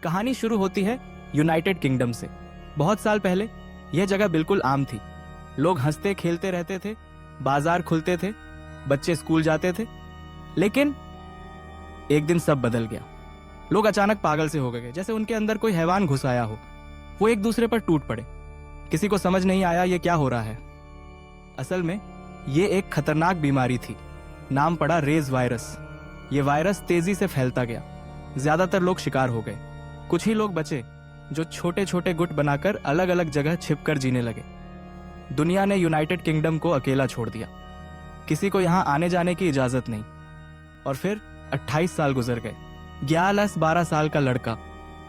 कहानी शुरू होती है यूनाइटेड किंगडम से। बहुत साल पहले यह जगह बिल्कुल आम थी। लोग हंसते खेलते रहते थे, बाजार खुलते थे, बच्चे स्कूल जाते थे। लेकिन एक दिन सब बदल गया। लोग अचानक पागल से हो गए, जैसे उनके अंदर कोई हैवान घुस आया हो। वो एक दूसरे पर टूट पड़े। किसी को समझ नहीं आया ये क्या हो रहा है। असल में ये एक खतरनाक बीमारी थी। नाम पड़ा रेज वायरस। ये वायरस तेजी से फैलता गया। ज्यादातर लोग शिकार हो गए। कुछ ही लोग बचे जो छोटे छोटे गुट बनाकर अलग अलग जगह छिपकर जीने लगे। दुनिया ने यूनाइटेड किंगडम को अकेला छोड़ दिया। किसी को यहां आने जाने की इजाजत नहीं। और फिर 28 साल गुजर गए। ग्यालस 12 साल का लड़का,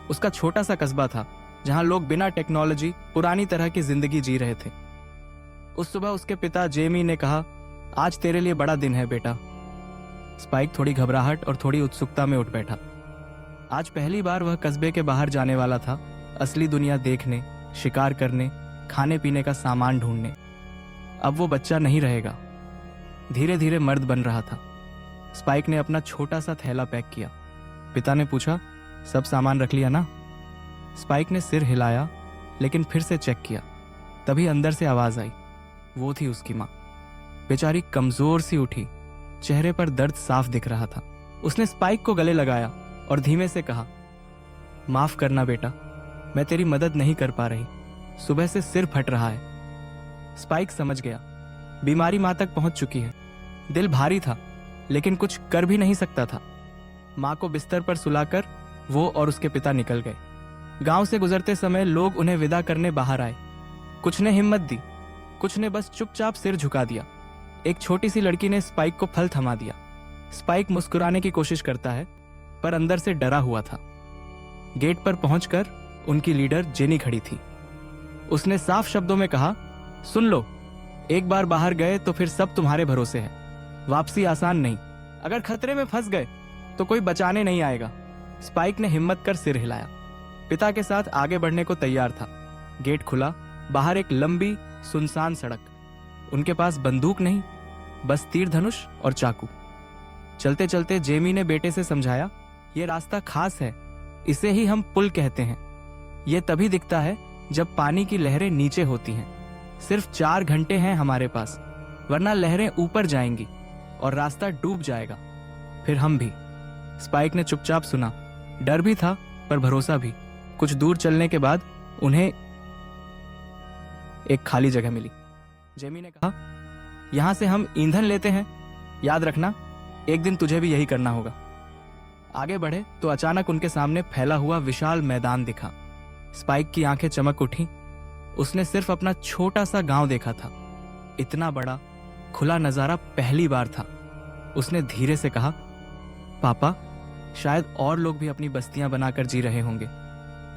उसका छोटा सा कस्बा था जहां लोग बिना टेक्नोलॉजी पुरानी तरह की जिंदगी जी रहे थे। उस सुबह उसके पिता जेमी ने कहा, आज तेरे लिए बड़ा दिन है बेटा। स्पाइक थोड़ी घबराहट और थोड़ी उत्सुकता में उठ बैठा। आज पहली बार वह कस्बे के बाहर जाने वाला था, असली दुनिया देखने, शिकार करने, खाने पीने का सामान ढूंढने। अब वो बच्चा नहीं रहेगा। धीरे धीरे मर्द बन रहा था। स्पाइक ने अपना छोटा सा थैला पैक किया। पिता ने पूछा, सब सामान रख लिया ना? स्पाइक ने सिर हिलाया, लेकिन फिर से चेक किया। तभी अंदर से आवाज आई। वो थी उसकी माँ। बेचारी कमजोर सी उठी, चेहरे पर दर्द साफ दिख रहा था। उसने स्पाइक को गले लगाया और धीमे से कहा, माफ करना बेटा, मैं तेरी मदद नहीं कर पा रही। सुबह से सिर फट रहा है। स्पाइक समझ गया, बीमारी मां तक पहुंच चुकी है। दिल भारी था, लेकिन कुछ कर भी नहीं सकता था। मां को बिस्तर पर सुलाकर वो और उसके पिता निकल गए। गांव से गुजरते समय लोग उन्हें विदा करने बाहर आए। कुछ ने हिम्मत दी, कुछ ने बस चुपचाप सिर झुका दिया। एक छोटी सी लड़की ने स्पाइक को फल थमा दिया। स्पाइक मुस्कुराने की कोशिश करता है, पर अंदर से डरा हुआ था। गेट पर पहुंचकर उनकी लीडर जेनी खड़ी थी। उसने साफ शब्दों में कहा, सुन लो, एक बार बाहर गए तो फिर सब तुम्हारे भरोसे है। वापसी आसान नहीं। अगर खतरे में फंस गए तो कोई बचाने नहीं आएगा। स्पाइक ने हिम्मत कर सिर हिलाया। पिता के साथ आगे बढ़ने को तैयार था। गेट खुला। बाहर एक लंबी सुनसान सड़क। उनके पास बंदूक नहीं, बस तीर धनुष और चाकू। चलते चलते जेमी ने बेटे से समझाया, ये रास्ता खास है, इसे ही हम पुल कहते हैं। यह तभी दिखता है जब पानी की लहरें नीचे होती हैं। सिर्फ 4 घंटे हैं हमारे पास, वरना लहरें ऊपर जाएंगी और रास्ता डूब जाएगा। फिर हम भी। स्पाइक ने चुपचाप सुना। डर भी था पर भरोसा भी। कुछ दूर चलने के बाद उन्हें एक खाली जगह मिली। जेमी ने कहा, यहां से हम ईंधन लेते हैं। याद रखना, एक दिन तुझे भी यही करना होगा। आगे बढ़े तो अचानक उनके सामने फैला हुआ विशाल मैदान दिखा। स्पाइक की आंखें चमक उठी। उसने सिर्फ अपना छोटा सा गांव देखा था। इतना बड़ा खुला नजारा पहली बार था। उसने धीरे से कहा, पापा, शायद और लोग भी अपनी बस्तियां बनाकर जी रहे होंगे।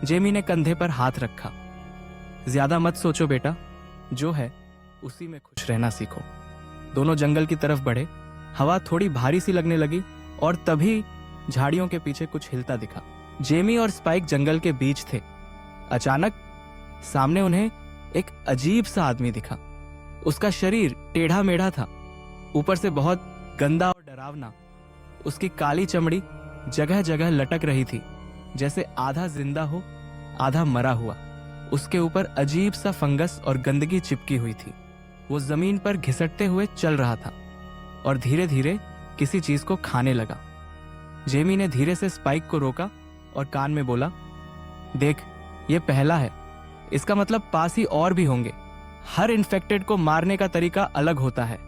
जेमी ने कंधे पर हाथ रखा। ज्यादा मत सोचो बेटा, जो है उसी में खुश रहना सीखो। दोनों जंगल की तरफ बढ़े। हवा थोड़ी भारी सी लगने लगी और तभी झाड़ियों के पीछे कुछ हिलता दिखा। जेमी और स्पाइक जंगल के बीच थे। अचानक सामने उन्हें एक अजीब सा आदमी दिखा। उसका शरीर टेढ़ा मेढ़ा था, ऊपर से बहुत गंदा और डरावना। उसकी काली चमड़ी जगह जगह लटक रही थी, जैसे आधा जिंदा हो आधा मरा हुआ। उसके ऊपर अजीब सा फंगस और गंदगी चिपकी हुई थी। वो जमीन पर घिसटते हुए चल रहा था और धीरे धीरे किसी चीज को खाने लगा। जेमी ने धीरे से स्पाइक को रोका और कान में बोला, देख, ये पहला है, इसका मतलब पास ही और भी होंगे। हर इन्फेक्टेड को मारने का तरीका अलग होता है।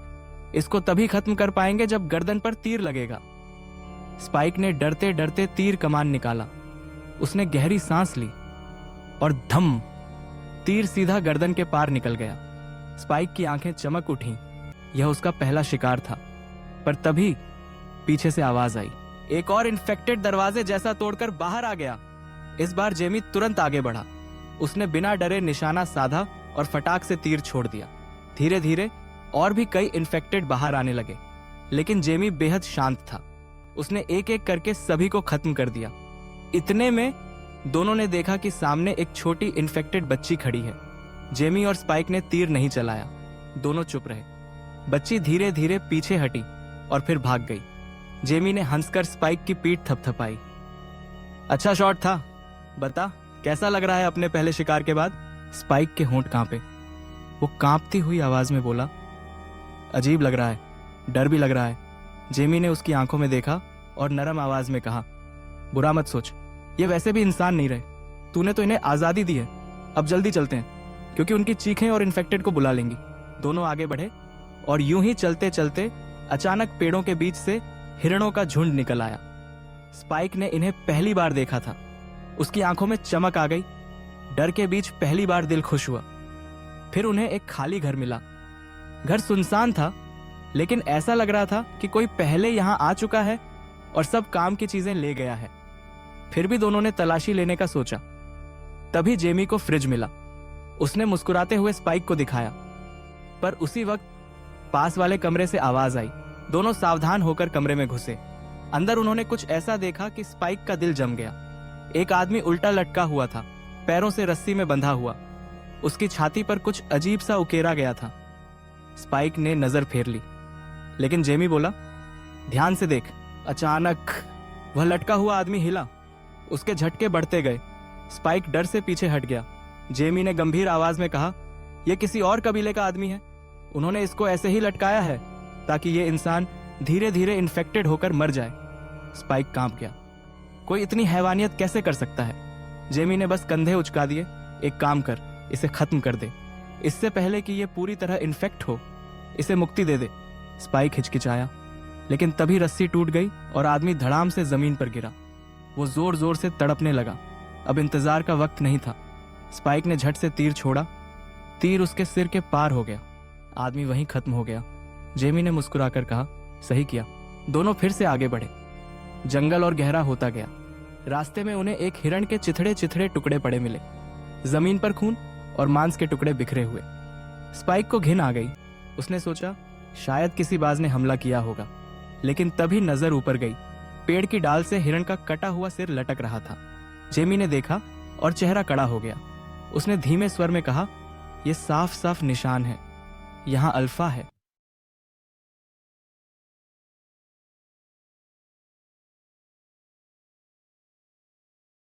इसको तभी खत्म कर पाएंगे जब गर्दन पर तीर लगेगा। स्पाइक ने डरते डरते तीर कमान निकाला। उसने गहरी सांस ली और धम, तीर सीधा गर्दन के पार निकल गया। स्पाइक की आंखें चमक उठीं। यह उसका पहला शिकार था। पर तभी पीछे से आवाज आई। एक और इन्फेक्टेड दरवाजे जैसा तोड़कर बाहर आ गया। इस बार जेमी तुरंत आगे बढ़ा। उसने बिना डरे निशाना साधा और फटाक से तीर छोड़ दिया। धीरे धीरे और भी कई इन्फेक्टेड बाहर आने लगे, लेकिन जेमी बेहद शांत था। उसने एक एक करके सभी को खत्म कर दिया। इतने में दोनों ने देखा कि सामने एक छोटी इन्फेक्टेड बच्ची खड़ी है। जेमी और स्पाइक ने तीर नहीं चलाया। दोनों चुप रहे। बच्ची धीरे धीरे पीछे हटी और फिर भाग गई। जेमी ने हंसकर स्पाइक की पीठ थपथपाई। अच्छा शॉट था, बता, कैसा लग रहा है अपने पहले शिकार के बाद? स्पाइक के होंठ कांपे। वो कांपती हुई आवाज में बोला, अजीब लग रहा है, डर भी लग रहा है। जेमी ने उसकी आंखों में देखा और नरम आवाज में कहा, बुरा मत सोच, ये वैसे भी इंसान नहीं रहे। तूने तो इन्हें आजादी दी है। अब जल्दी चलते हैं, क्योंकि उनकी चीखें और इन्फेक्टेड को बुला लेंगी। दोनों आगे बढ़े और यूं ही चलते चलते अचानक पेड़ों के बीच से हिरणों का झुंड निकल आया। स्पाइक ने इन्हें पहली बार देखा था। उसकी आंखों में चमक आ गई। डर के बीच पहली बार दिल खुश हुआ। फिर उन्हें एक खाली घर मिला। घर सुनसान था, लेकिन ऐसा लग रहा था कि कोई पहले यहां आ चुका है और सब काम की चीजें ले गया है। फिर भी दोनों ने तलाशी लेने का सोचा। तभी जेमी को फ्रिज मिला। उसने मुस्कुराते हुए स्पाइक को दिखाया, पर उसी वक्त पास वाले कमरे से आवाज आई। दोनों सावधान होकर कमरे में घुसे। अंदर उन्होंने कुछ ऐसा देखा कि स्पाइक का दिल जम गया। एक आदमी उल्टा लटका हुआ था, पैरों से रस्सी में बंधा हुआ। उसकी छाती पर कुछ अजीब सा उकेरा गया था। स्पाइक ने नजर फेर ली, लेकिन जेमी बोला, ध्यान से देख। अचानक वह लटका हुआ आदमी हिला। उसके झटके बढ़ते गए। स्पाइक डर से पीछे हट गया। जेमी ने गंभीर आवाज में कहा, यह किसी और कबीले का आदमी है। उन्होंने इसको ऐसे ही लटकाया है ताकि ये इंसान धीरे धीरे इन्फेक्टेड होकर मर जाए। स्पाइक कांप गया। कोई इतनी हैवानियत कैसे कर सकता है? जेमी ने बस कंधे उचका दिए। एक काम कर, इसे खत्म कर दे, इससे पहले कि यह पूरी तरह इन्फेक्ट हो। इसे मुक्ति दे दे। स्पाइक हिचकिचाया, लेकिन तभी रस्सी टूट गई और आदमी धड़ाम से जमीन पर गिरा। वो जोर जोर से तड़पने लगा। अब इंतजार का वक्त नहीं था। स्पाइक ने झट से तीर छोड़ा। तीर उसके सिर के पार हो गया। आदमी वहीं खत्म हो गया। जेमी ने मुस्कुराकर कहा, सही किया। दोनों फिर से आगे बढ़े। जंगल और गहरा होता गया। रास्ते में उन्हें एक हिरण के चिथड़े चिथड़े टुकड़े पड़े मिले। जमीन पर खून और मांस के टुकड़े बिखरे हुए। स्पाइक को घिन आ गई। उसने सोचा, शायद किसी बाज ने हमला किया होगा। लेकिन तभी नजर ऊपर गई। पेड़ की डाल से हिरण का कटा हुआ सिर लटक रहा था। जेमी ने देखा और चेहरा कड़ा हो गया। उसने धीमे स्वर में कहा, यह साफ साफ निशान है। यहां अल्फा है।